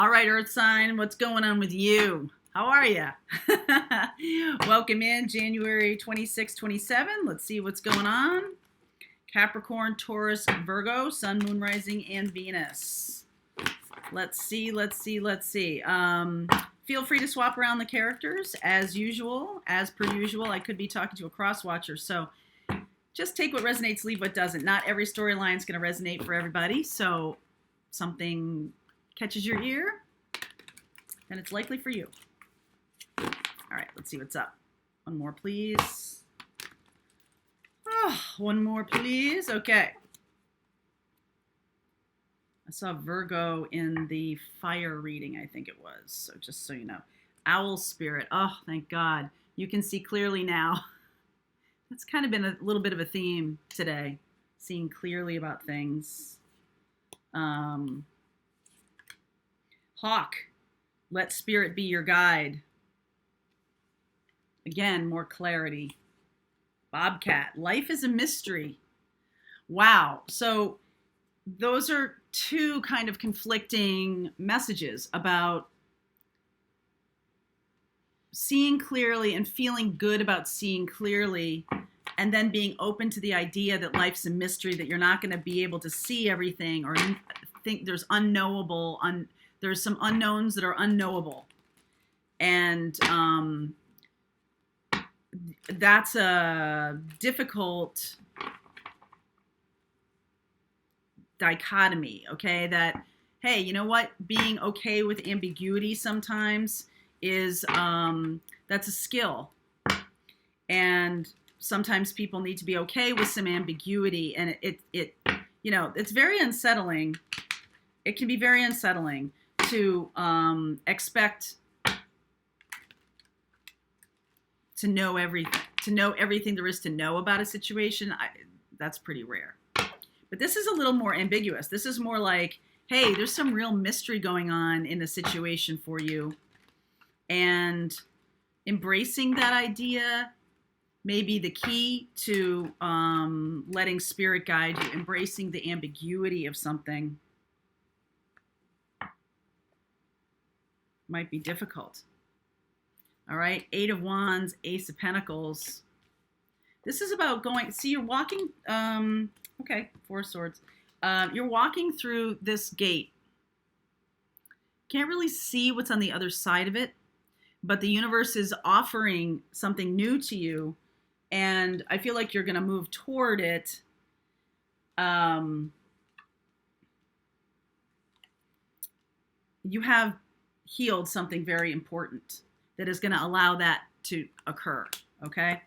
All right, Earth sign, what's going on with you? How are you? Welcome in January 26, 27. Let's see what's going on. Capricorn, Taurus, Virgo, Sun, Moon, Rising, and Venus. Let's see. Feel free to swap around the characters as usual. As per usual, I could be talking to a cross-watcher, so just take what resonates, leave what doesn't. Not every storyline is going to resonate for everybody, so something catches your ear, then it's likely for you. All right, let's see what's up. One more, please. Oh, one more, please. Okay. I saw Virgo in the fire reading, I think it was. So just so you know. Owl spirit. Oh, thank God. You can see clearly now. That's kind of been a little bit of a theme today. Seeing clearly about things. Hawk. Let spirit be your guide. Again, more clarity. Bobcat. Life is a mystery. Wow. So those are two kind of conflicting messages about seeing clearly and feeling good about seeing clearly, and then being open to the idea that life's a mystery, that you're not going to be able to see everything, or think there's unknowable, there's some unknowns that are unknowable. And that's a difficult dichotomy, okay? That, hey, you know what? Being okay with ambiguity sometimes is, that's a skill. And sometimes people need to be okay with some ambiguity, and it you know, it's very unsettling. It can be very unsettling to expect to know everything there is to know about a situation. That's pretty rare. But this is a little more ambiguous. This is more like, hey, there's some real mystery going on in a situation for you. And embracing that idea may be the key to letting spirit guide you, embracing the ambiguity of something. Might be difficult. All right, Eight of Wands, Ace of Pentacles. This is about going, see, you're walking, okay, Four of Swords. You're walking through this gate. Can't really see what's on the other side of it, but the universe is offering something new to you, and I feel like you're going to move toward it. You have healed something very important that is going to allow that to occur, okay?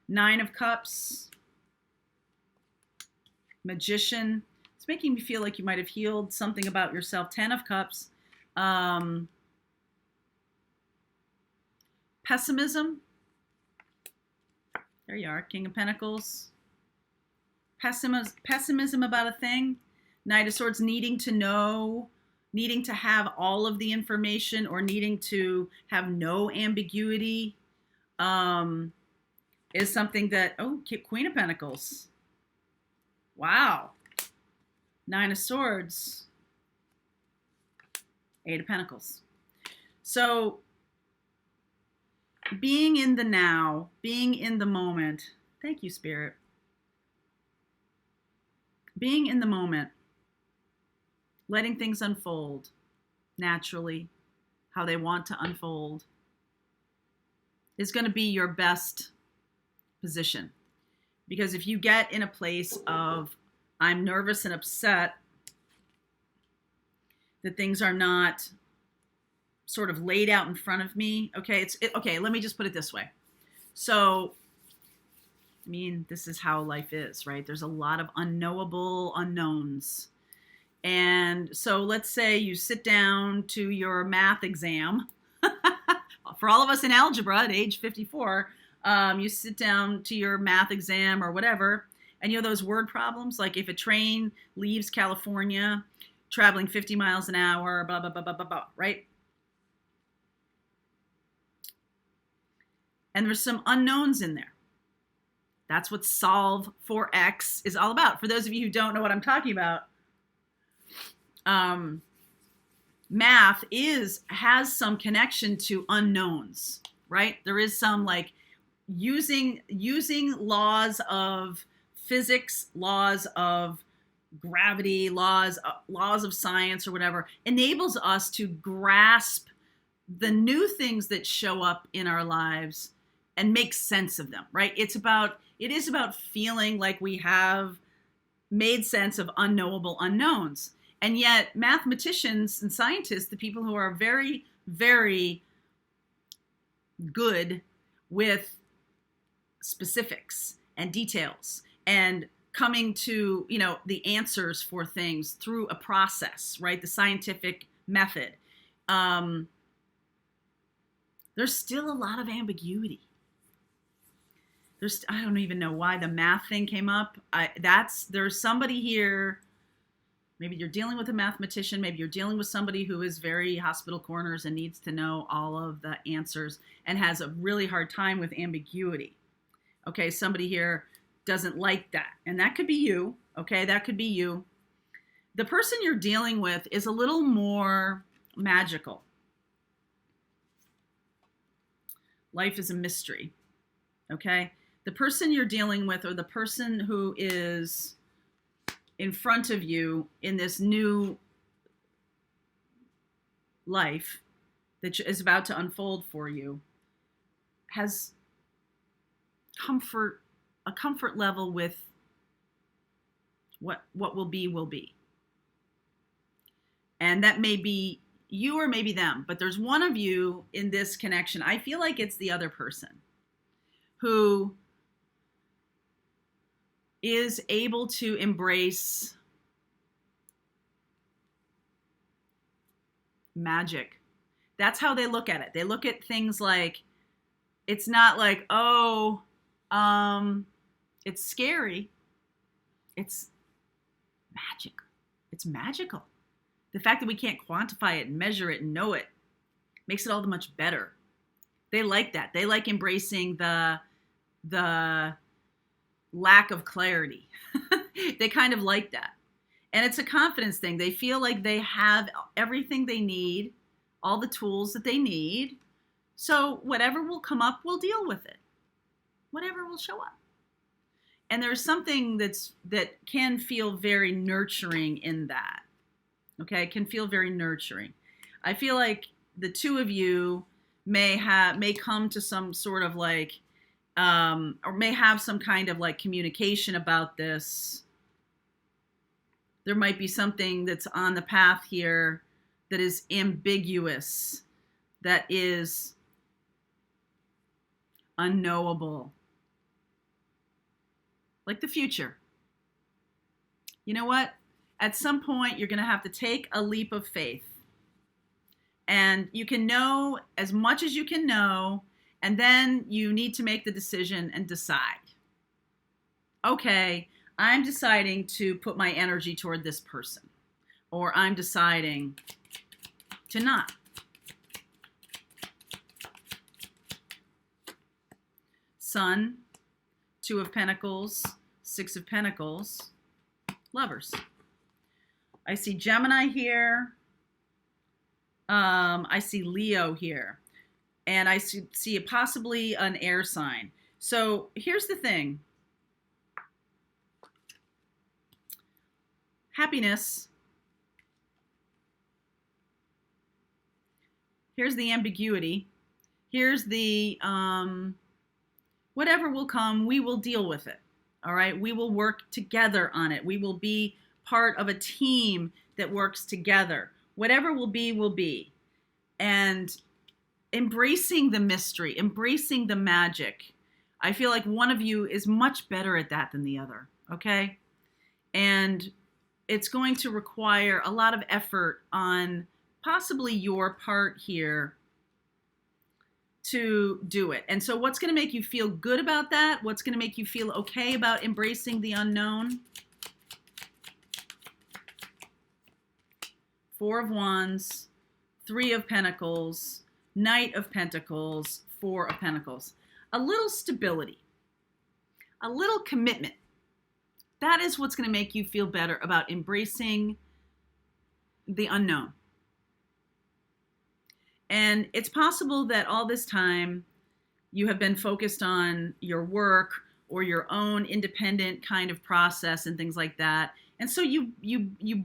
Nine of Cups, Magician. It's making me feel like you might have healed something about yourself. Ten of Cups. Pessimism. There you are. King of Pentacles. Pessimism about a thing. Knight of Swords, needing to know, needing to have all of the information, or needing to have no ambiguity, is something that, oh, Queen of Pentacles. Wow. Nine of Swords. Eight of Pentacles. So being in the now, being in the moment. Thank you, Spirit. Being in the moment. Letting things unfold naturally, how they want to unfold, is going to be your best position. Because if you get in a place of, I'm nervous and upset that things are not sort of laid out in front of me, okay, okay, let me just put it this way. So, I mean, this is how life is, right? There's a lot of unknowable unknowns. And so let's say you sit down to your math exam. For all of us in algebra at age 54, you sit down to your math exam or whatever, and you know those word problems, like if a train leaves California traveling 50 miles an hour, blah, blah, blah, blah, blah, blah, right? And there's some unknowns in there. That's what Solve for X is all about. For those of you who don't know what I'm talking about, math has some connection to unknowns, right? There is some like using laws of physics, laws of gravity, laws of science or whatever, enables us to grasp the new things that show up in our lives and make sense of them, right? It is about feeling like we have made sense of unknowable unknowns. And yet mathematicians and scientists, the people who are very, very good with specifics and details and coming to, the answers for things through a process, right? The scientific method. There's still a lot of ambiguity. I don't even know why the math thing came up. There's somebody here. Maybe you're dealing with a mathematician. Maybe you're dealing with somebody who is very hospital corners and needs to know all of the answers and has a really hard time with ambiguity. Okay, somebody here doesn't like that. And that could be you. Okay, that could be you. The person you're dealing with is a little more magical. Life is a mystery. Okay? The person you're dealing with, or the person who is in front of you in this new life that is about to unfold for you, has a comfort level with what will be. And that may be you or maybe them, but there's one of you in this connection. I feel like it's the other person who is able to embrace magic. That's how they look at it. They look at things like, it's not like, it's scary. It's magic. It's magical. The fact that we can't quantify it and measure it and know it makes it all the much better. They like that. They like embracing the lack of clarity. They kind of like that. And it's a confidence thing. They feel like they have everything they need, all the tools that they need. So whatever will come up, we'll deal with it. Whatever will show up. And there's something that can feel very nurturing in that. Okay, it can feel very nurturing. I feel like the two of you may come to some sort of like, or may have some kind of like communication about this. There might be something that's on the path here that is ambiguous, that is unknowable. Like the future. You know what? At some point, you're going to have to take a leap of faith. And you can know as much as you can know, and then you need to make the decision and decide. Okay, I'm deciding to put my energy toward this person. Or I'm deciding to not. Sun, Two of Pentacles, Six of Pentacles, Lovers. I see Gemini here. I see Leo here. And I see possibly an air sign. So here's the thing. Happiness. Here's the ambiguity. Here's the whatever will come, we will deal with it. All right? We will work together on it. We will be part of a team that works together. Whatever will be, will be. And embracing the mystery, embracing the magic. I feel like one of you is much better at that than the other, okay? And it's going to require a lot of effort on possibly your part here to do it. And so what's going to make you feel good about that? What's going to make you feel okay about embracing the unknown? Four of Wands, Three of Pentacles, Knight of Pentacles, Four of Pentacles. A little stability, a little commitment. That is what's going to make you feel better about embracing the unknown. And it's possible that all this time you have been focused on your work or your own independent kind of process and things like that. And so you're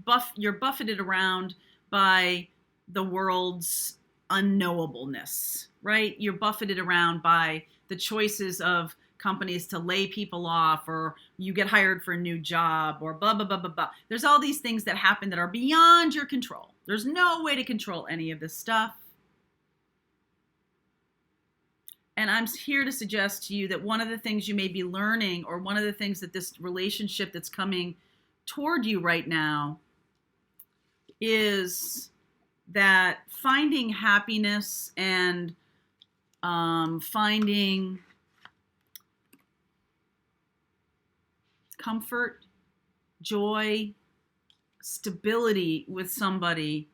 buffeted around by the world's unknowableness, right? You're buffeted around by the choices of companies to lay people off, or you get hired for a new job, or blah, blah, blah, blah, blah. There's all these things that happen that are beyond your control. There's no way to control any of this stuff. And I'm here to suggest to you that one of the things you may be learning, or one of the things that this relationship that's coming toward you right now, is that finding happiness and finding comfort, joy, stability with somebody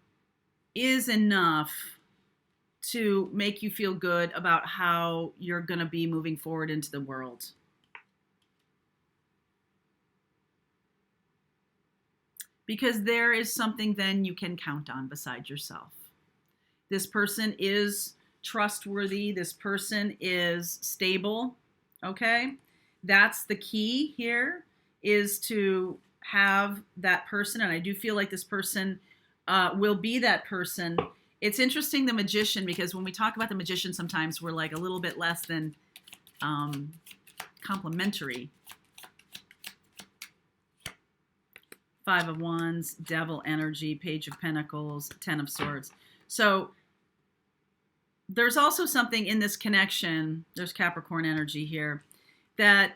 is enough to make you feel good about how you're going to be moving forward into the world. Because there is something then you can count on beside yourself. This person is trustworthy. This person is stable. Okay? That's the key here, is to have that person. And I do feel like this person will be that person. It's interesting, the magician, because when we talk about the magician, sometimes we're like a little bit less than complimentary. Five of Wands, Devil energy, Page of Pentacles, Ten of Swords. So there's also something in this connection, there's Capricorn energy here, that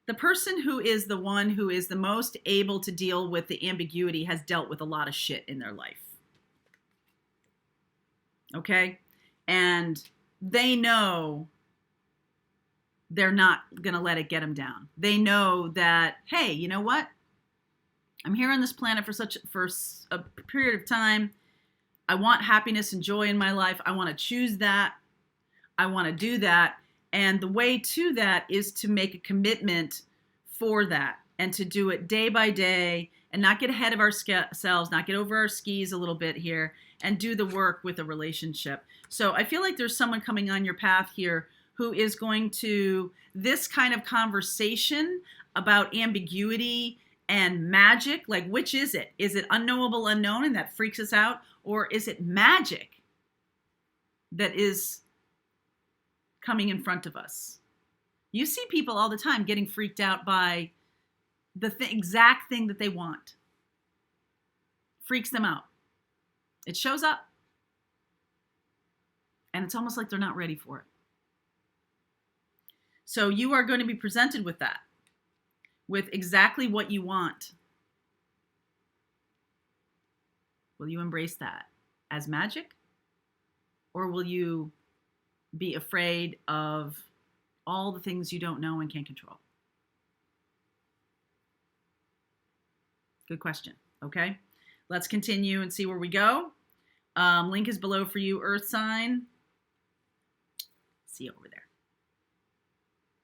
the person who is the one who is the most able to deal with the ambiguity has dealt with a lot of shit in their life. Okay? And they know they're not going to let it get them down. They know that, hey, you know what? I'm here on this planet for a period of time. I want happiness and joy in my life. I want to choose that. I want to do that. And the way to that is to make a commitment for that, and to do it day by day, and not get ahead of ourselves, not get over our skis a little bit here, and do the work with a relationship. So I feel like there's someone coming on your path here who is going to, this kind of conversation about ambiguity and magic, like, which is it? Is it unknowable, unknown, and that freaks us out? Or is it magic that is coming in front of us? You see people all the time getting freaked out by the exact thing that they want. Freaks them out. It shows up. And it's almost like they're not ready for it. So you are going to be presented with that, with exactly what you want. Will you embrace that as magic? Or will you be afraid of all the things you don't know and can't control? Good question. Okay, let's continue and see where we go. Link is below for you, Earth sign. See you over there.